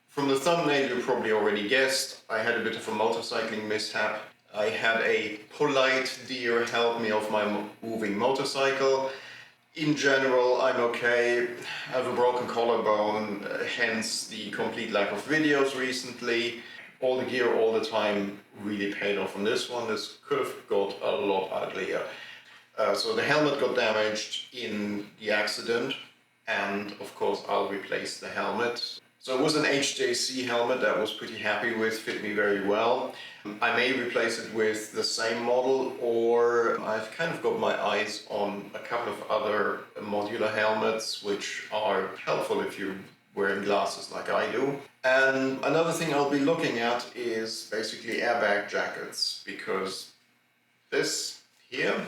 From the thumbnail you probably already guessed, I had a bit of a motorcycling mishap. I had a polite deer help me off my moving motorcycle. In general, I'm okay. I have a broken collarbone, hence the complete lack of videos recently. All the gear all the time really paid off on this one. This could have got a lot uglier. So the helmet got damaged in the accident, and of course I'll replace the helmet. So it was an HJC helmet that I was pretty happy with, fit me very well. I may replace it with the same model, or I've kind of got my eyes on a couple of other modular helmets which are helpful if you're wearing glasses like I do. And another thing I'll be looking at is basically airbag jackets, because this here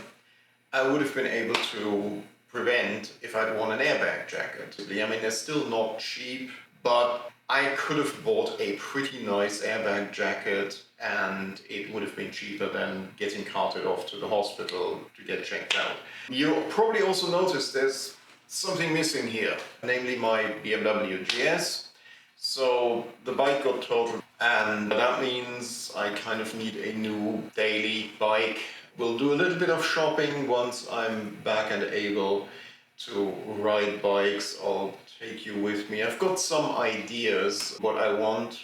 I would have been able to prevent if I'd worn an airbag jacket. I mean, they're still not cheap, but I could have bought a pretty nice airbag jacket and it would have been cheaper than getting carted off to the hospital to get checked out. You'll probably also notice there's something missing here, namely my BMW GS. So the bike got totaled, and that means I kind of need a new daily bike. We'll do a little bit of shopping once I'm back and able to ride bikes. I'll take you with me. I've got some ideas what I want.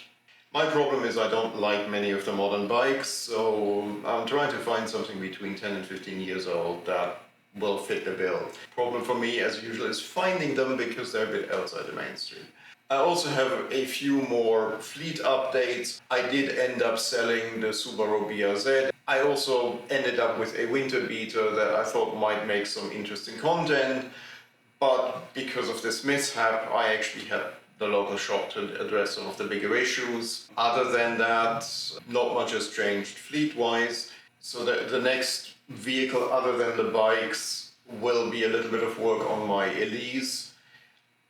My problem is I don't like many of the modern bikes, so I'm trying to find something between 10 and 15 years old that will fit the bill. Problem for me, as usual, is finding them because they're a bit outside the mainstream. I also have a few more fleet updates. I did end up selling the Subaru BRZ. I also ended up with a winter beater that I thought might make some interesting content, but because of this mishap, I actually had the local shop to address some of the bigger issues. Other than that, not much has changed fleet-wise. So the next vehicle other than the bikes will be a little bit of work on my Elise.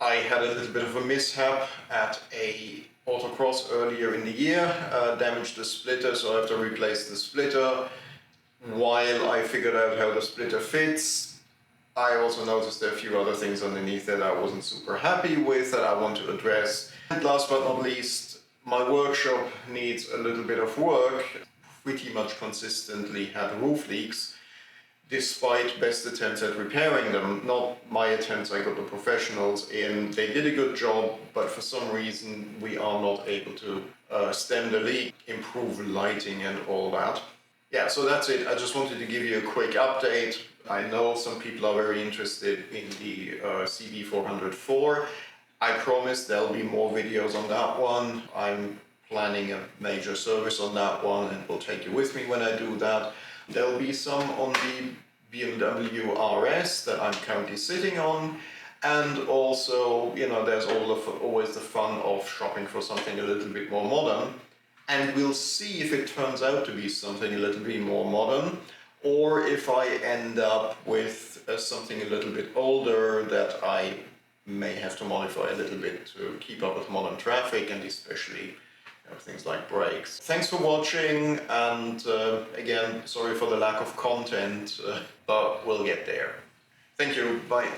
I had a little bit of a mishap at a autocross earlier in the year, damaged the splitter, so I have to replace the splitter. While I figured out how the splitter fits, I also noticed there are a few other things underneath that I wasn't super happy with that I want to address. And last but not least, my workshop needs a little bit of work. Pretty much consistently had roof leaks, despite best attempts at repairing them. Not my attempts, I got the professionals in. They did a good job, but for some reason we are not able to stem the leak, improve lighting and all that. Yeah, so that's it. I just wanted to give you a quick update. I know some people are very interested in the CB404. I promise there'll be more videos on that one. I'm planning a major service on that one and will take you with me when I do that. There'll be some on the BMW RS that I'm currently sitting on, and also, you know, there's always the fun of shopping for something a little bit more modern, and we'll see if it turns out to be something a little bit more modern, or if I end up with something a little bit older that I may have to modify a little bit to keep up with modern traffic, and especially things like brakes. Thanks for watching, and again, sorry for the lack of content, but we'll get there. Thank you, bye.